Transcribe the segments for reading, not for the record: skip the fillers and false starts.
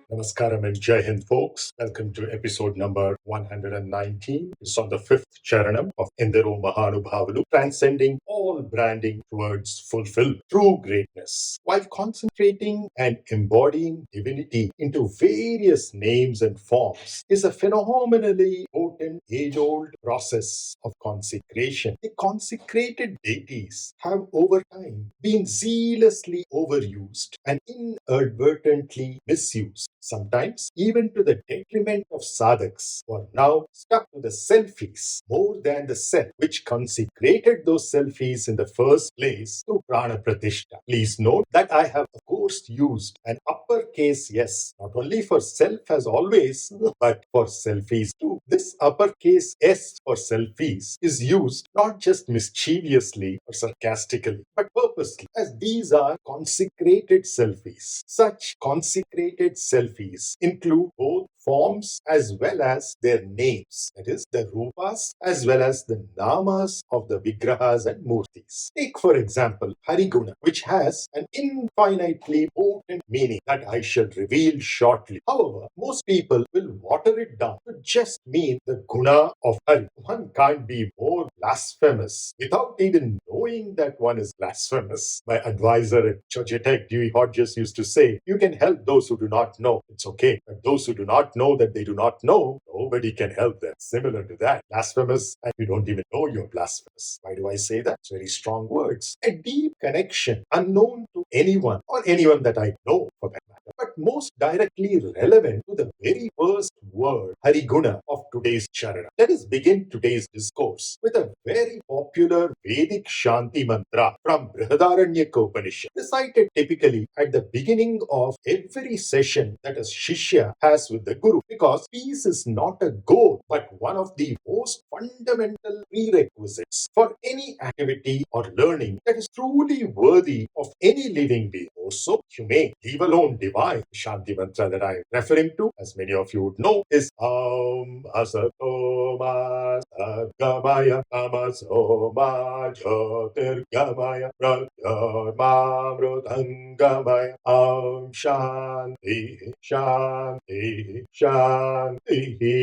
Namaskaram and Jai Hind, folks. Welcome to episode number 119. It's on the fifth caraṇam of éndarō mahānubhāvulu, transcending all branding towards fulfillment, true greatness, while concentrating and embodying divinity into various names and forms is a phenomenally potent, age-old process of consecration. The consecrated deities have over time been zealously overused and inadvertently misused, sometimes even to the detriment of sādhaks, who are now stuck to the selfies more than the self, which consecrated those selfies in the first place through prāṇa pratiṣṭā. Please note that I have, of course, used an uppercase yes, not only for self as always, but for selfies too. This uppercase S for selfies is used not just mischievously or sarcastically, but purposely, as these are consecrated selfies. Such consecrated selfies include both forms as well as their names, that is, the rūpās as well as the nāmās of the vigrahās and mūrtīs. Take, for example, hariguna, which has an infinitely potent meaning that I shall reveal shortly. However, most people will water it down to just mean the guna of Hari. One can't be more blasphemous without even knowing that one is blasphemous. My advisor at Church Dewey Hodges used to say, you can help those who do not know. It's okay. But those who do not know that they do not know, nobody can help them. Similar to that, blasphemous, and you don't even know you're blasphemous. Why do I say that? It's very strong words. A deep connection, unknown to anyone or anyone that I know for that matter, but most directly relevant to the very first word, hariguna, of today's caraṇam. Let us begin today's discourse with a very popular Vedic Shanti mantra from Brihadaranyaka Upanishad, recited typically at the beginning of every session that a Shishya has with the Guru, because peace is not a goal, but one of the most fundamental prerequisites for any activity or learning that is truly worthy of any living being, or so humane, leave alone divine. The Shanti mantra that I'm referring to, as many of you would know, is Aum Asato Ma Sadgamaya Tamaso Ma Jyotirgamaya Pratyarma Mrutangamaya Aum Shanti Shanti Shanti,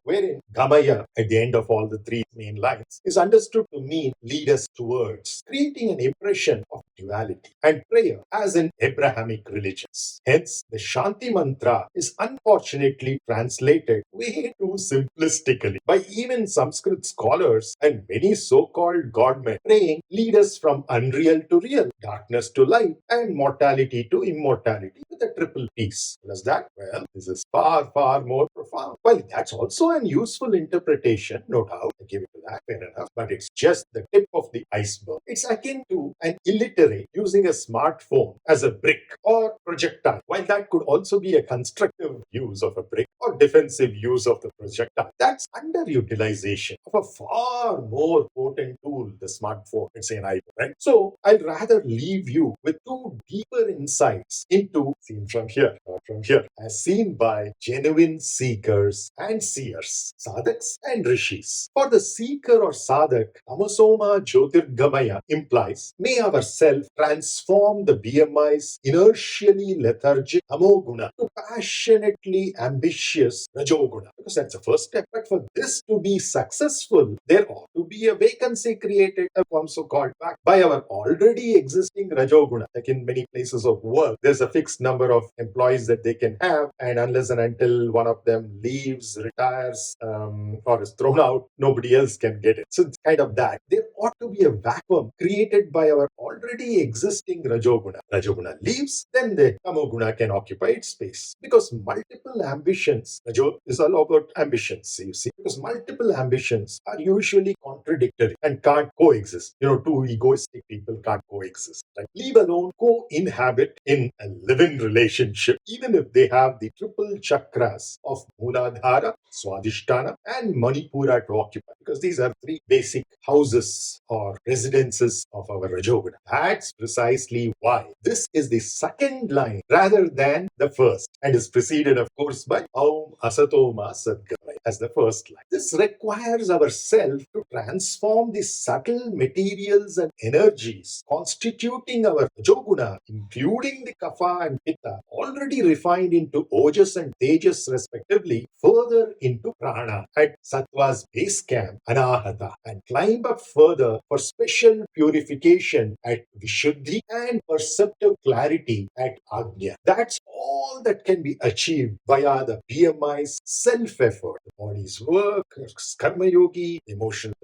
wherein Gamaya at the end of all the three main lines is understood to mean lead us towards, creating an impression of duality and prayer as in Abrahamic religions. Hence, the Shanti mantra is unfortunately translated way too simplistically by even Sanskrit scholars and many so-called godmen, praying lead us from unreal to real, darkness to light, and mortality to immortality with a triple peace. What is that? Well, this is far, far more profound. Well, that's also an useful interpretation, no doubt. I give it to that, fair enough. But it's just the tip of the iceberg. It's akin to an illiterate using a smartphone as a brick or projectile. While that could also be a constructive use of a brick or defensive use of the projectile, that's underutilization of a far more potent tool, the smartphone. It's an iPhone, right? So I'd rather leave you with two deeper insights into, seen from here, not from here, as seen by genuine seekers and seers, sādhaks and rishis. For the seeker or sādhak, tamasoma jyotirgamaya implies, may our self transform the BMI's inertially lethargic tamoguna to passionately ambitious rajoguna, because that's the first step. But for this to be successful, there ought to be a vacancy created, so called back by our already existing rajoguna. Like in many places of work, there's a fixed number of employees that they can have, and unless and until one of them leaves, retires, or is thrown out, nobody else can get it. So it's kind of that. There ought to be a vacuum created by our already existing rajoguna. Rajoguna leaves, then the tamoguna can occupy its space, because multiple ambitions, rajo is all about ambitions, you see, because multiple ambitions are usually contradictory and can't coexist. Two egoistic people can't coexist. Right? Leave alone co-inhabit in a living relationship, even if they have the triple chakras of Mooladhara, Swadhisthana, and Manipura to occupy, because these are three basic houses or residences of our Rajoguna. That's precisely why this is the second line rather than the first, and is preceded, of course, by Aum Asato Ma Sadgamaya. as the first line. This requires ourselves to transform the subtle materials and energies constituting our Rajoguna, including the Kapha and Pitta, already refined into Ojas and Tejas respectively, further into Prāṇa at Sattva's base camp, Anahata, and climb up further for special purification at Vishuddhi and perceptive clarity at Agnya. That's all that can be achieved via the BMI's self-effort. The body's work as Karma Yogi, the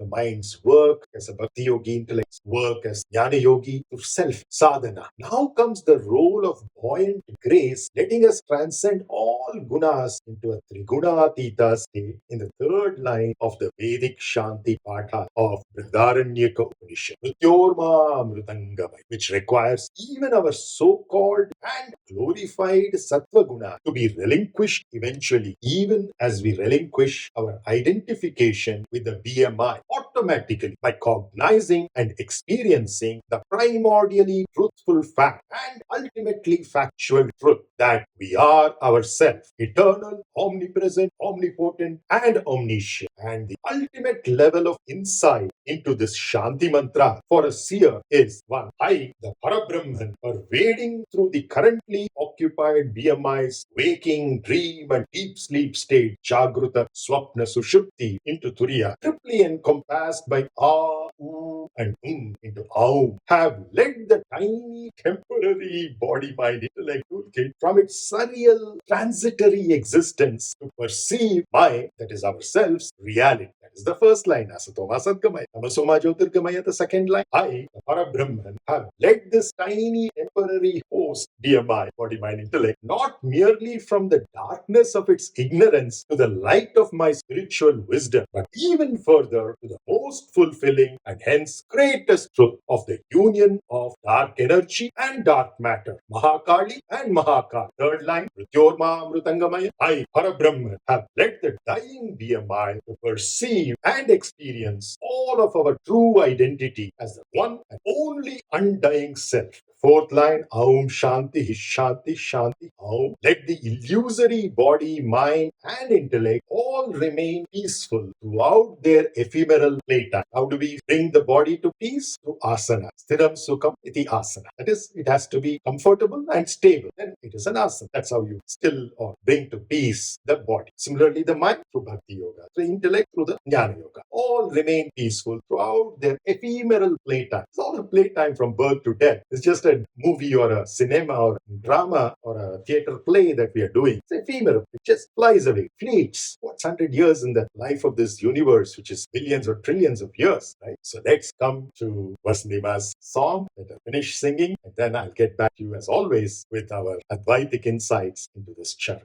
mind's work as a Bhakti Yogi, intellect's work as Jnana Yogi, to self-sadhana. Now comes the role of buoyant grace, letting us transcend all gunas into a Triguna-atita state in the third line of the Vedic Shanti Patha of Brihadaranyaka Upanishad, Mrityorma-mritangamai, which requires even our so-called and glorified Sattva Guna to be relinquished eventually, even as we relinquish our identification with the BMI automatically by cognizing and experiencing the primordially truthful fact and ultimately factual truth that we are ourselves, eternal, omnipresent, omnipotent, and omniscient. And the ultimate level of insight into this Shanti mantra for a seer is one: I, the Parabrahman, pervading through the currently occupied BMI's waking, dream, and deep sleep state, Jagruta, Swapna, Sushupti, into Turiya, triply encompassed by Ah, Oo, and into Aum, have led the tiny temporary body-mind intellect toolkit from its surreal transitory existence to perceive my, that is ourselves, reality. That is the first line, Asatoma Sadgamaya, Tamasoma Jyotirgamaya, the second line. I, the Parabrahman, have led this tiny temporary host, DMI, body-mind intellect, not merely from the darkness of its ignorance to the light of my spiritual wisdom, but even further to the most fulfilling and hence greatest truth of the union of dark energy and dark matter, Mahakali and Mahakal. Third line, Mrityorma Amrutangamaya, I, Parabrahman, have led the dying BMI to perceive and experience all of our true identity as the one and only undying self. Fourth line, Aum Shanti Shanti Shanti Aum. Let the illusory body, mind, and intellect all remain peaceful throughout their ephemeral playtime. How do we bring the body to peace? Through asana. Sthiram Sukham iti asana. That is, it has to be comfortable and stable. Then it is an asana. That's how you still or bring to peace the body. Similarly, the mind through Bhakti Yoga, the intellect through the Jnana Yoga. All remain peaceful throughout their ephemeral playtime. It's all a playtime from birth to death. It's just a movie or a cinema or a drama or a theater play that we are doing. It's ephemeral. It just flies away, fleets. What's 100 years in the life of this universe, which is billions or trillions of years, right? So let's come to VasanthiMā's song that I finish singing, and then I'll get back to you as always with our advaitik insights into this charan.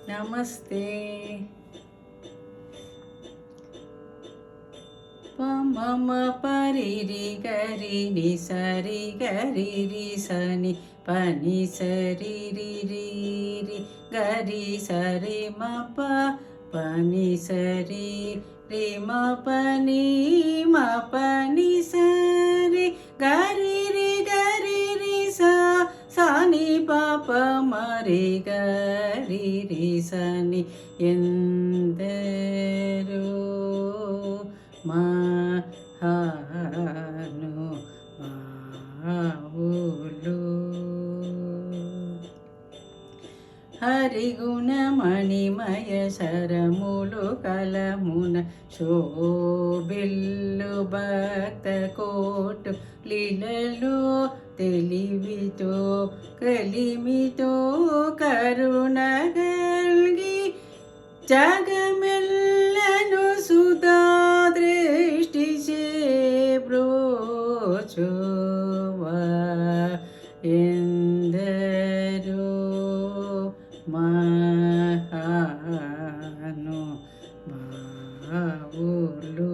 Namaste. Mama pari ri gari ni sari gari ri sani pani sari ri ri ri gari sari ma pa pani sari ri ma pani sari gari ri sa sani pa pa ma re gari ri sani endarō mahānubhāvulu హరిగుణమణిమయ శరములు కలమున శోభిల్లు Bhakta coat లీలలో తెలివితో కలిమితో కరుణ గల్గి జగమెల్లను సుధా దృష్టి చే బ్రోచువా ఎందరో mahānubhāvulu.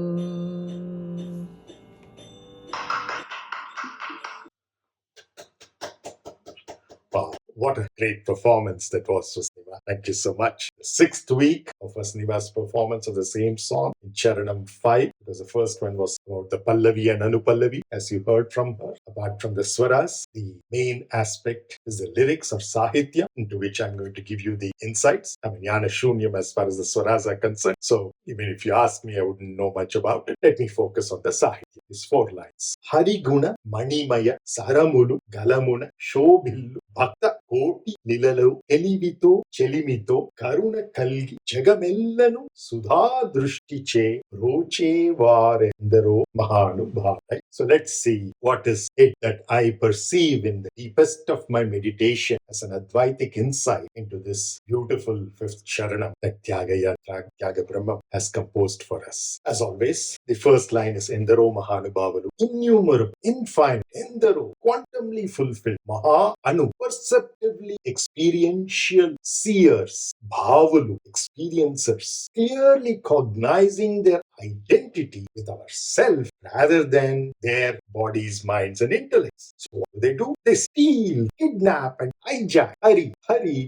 Wow. what a great performance that was, VasanthiMā. Thank you so much. The 6th week of VasanthiMā's performance of the same song in Charanam 5, because the first one was about the Pallavi and Anupallavi, as you heard from her. Apart from the swaras, the main aspect is the lyrics or sahitya, into which I'm going to give you the insights. I mean, Yana Shunyam as far as the swaras are concerned. So, even if you ask me, I wouldn't know much about it. Let me focus on the sahitya. These 4 lines. Hariguna Manimaya Saramulu Galamuna Shobhillu Bhakta Koti Lilalu Elivito Chelimito Karuna Kalgi Jagamellanu Sudha Drushtiche Roche Vare éndarō mahānubhāvulu. Right? So let's see what is it that I perceive in the deepest of my meditation as an advaitik insight into this beautiful 5th Charanam that Tyaga Brahma has composed for us. As always, the first line is éndarō mahānubhāvulu. Innumerable, infinite, éndarō, quantumly fulfilled, mahānu, perceptively experiential seers, bhāvulu, experiencers, clearly cognizing their identity with ourself rather than their bodies, minds, and intellects. So what do? They steal, kidnap, and hijack. Hari,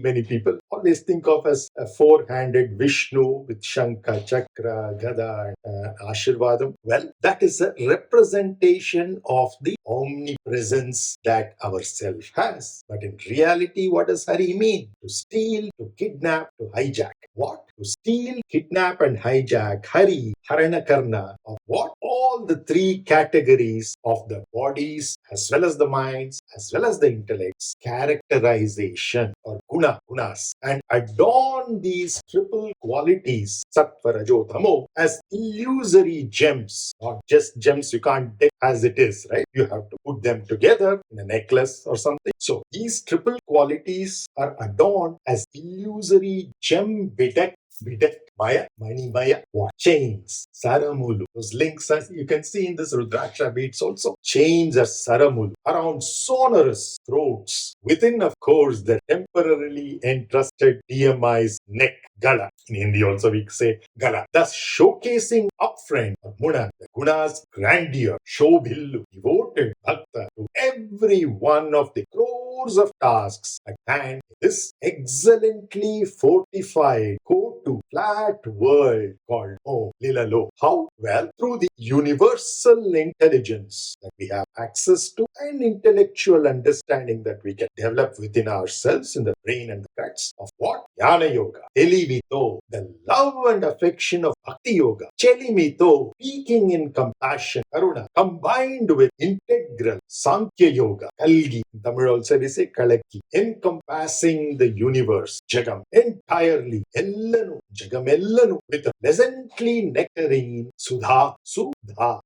many people always think of as a 4-handed Vishnu with Shankha, Chakra, Gada, and Ashirvadam. Well, that is a representation of the omnipresence that our self has. But in reality, what does Hari mean? To steal, to kidnap, to hijack. What? To steal, kidnap, and hijack. Hari, Haranakarna, of what? All the 3 categories of the bodies, as well as the minds, as well as the intellects, characterization or gunas, and adorn these triple qualities, sattva, rajo, tamo, as illusory gems, not just gems you can't take as it is, right? You have to put them together in a necklace or something. So these triple qualities are adorned as illusory gem bedecked Maya, Mani Maya, what? Chains, Saramulu. Those links, as you can see in this Rudraksha beads also. Chains are Saramulu, around sonorous throats. Within, of course, the temporarily entrusted DMI's neck, Gala. In Hindi also we say Gala. Thus showcasing upfront Muna, the Guna's grandeur, Shobhillu, devoted Bhakta to every one of the crores of tasks at hand. This excellently fortified to flat world called Lilalo. How? Well, through the universal intelligence that we have access to and intellectual understanding that we can develop within ourselves in the brain and the guts of what? Jnana Yoga. Elivito, the love and affection of Bhakti Yoga. Chelimito, speaking in compassion, Karuna, combined with integral Sankhya Yoga. Kalgi, in Tamil also we say Kalaki, encompassing the universe, Jagam, entirely, Ellanu, Jagamellanu, with a pleasantly nectarine Sudha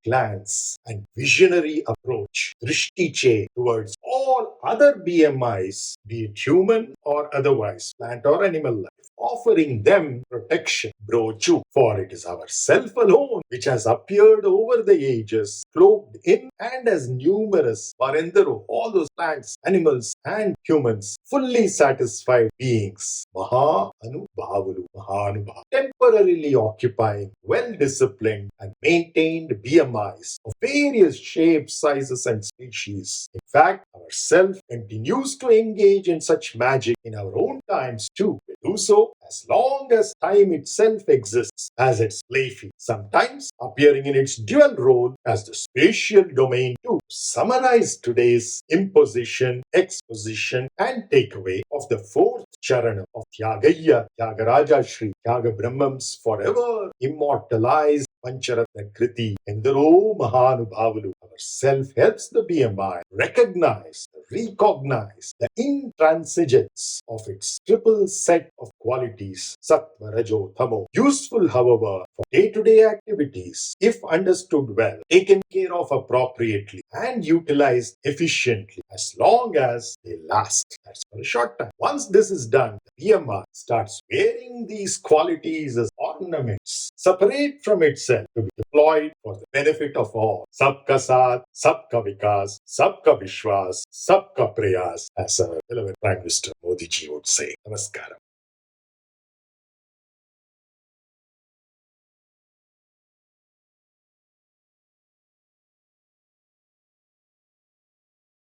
glance and visionary approach, Drishtiche, towards all other BMIs, be it human or otherwise, plant or animal life, offering them protection, brochu, for it is our self alone which has appeared over the ages, cloaked in and as numerous, éndarō, all those plants, animals, and humans, fully satisfied beings, mahānubhāvulu, temporarily occupying well-disciplined and maintained BMIs of various shapes, sizes, and species. In fact, our self continues to engage in such magic in our own times too. We do so as long as time itself exists as its playfield, sometimes appearing in its dual role as the spatial domain too. To summarize today's imposition, exposition, and takeaway of the 4th Charanam of Tyagaraja Shri Tyaga Brahmam's forever immortalized Pancharatna Kriti, éndarō mahānubhāvulu. Our self helps the BMI recognize the intransigence of its triple set of qualities, sattva, rajo, tamo. Useful, however, for day-to-day activities, if understood well, taken care of appropriately, and utilized efficiently, as long as they last. That's for a short time. Once this is done, the BMI starts wearing these qualities as ornaments, separate from itself, to be deployed for the benefit of all. Sabka saath, sabka vikas, sabka vishwas, sabka prayas, as our beloved Prime Minister Modi ji would say. Namaskaram.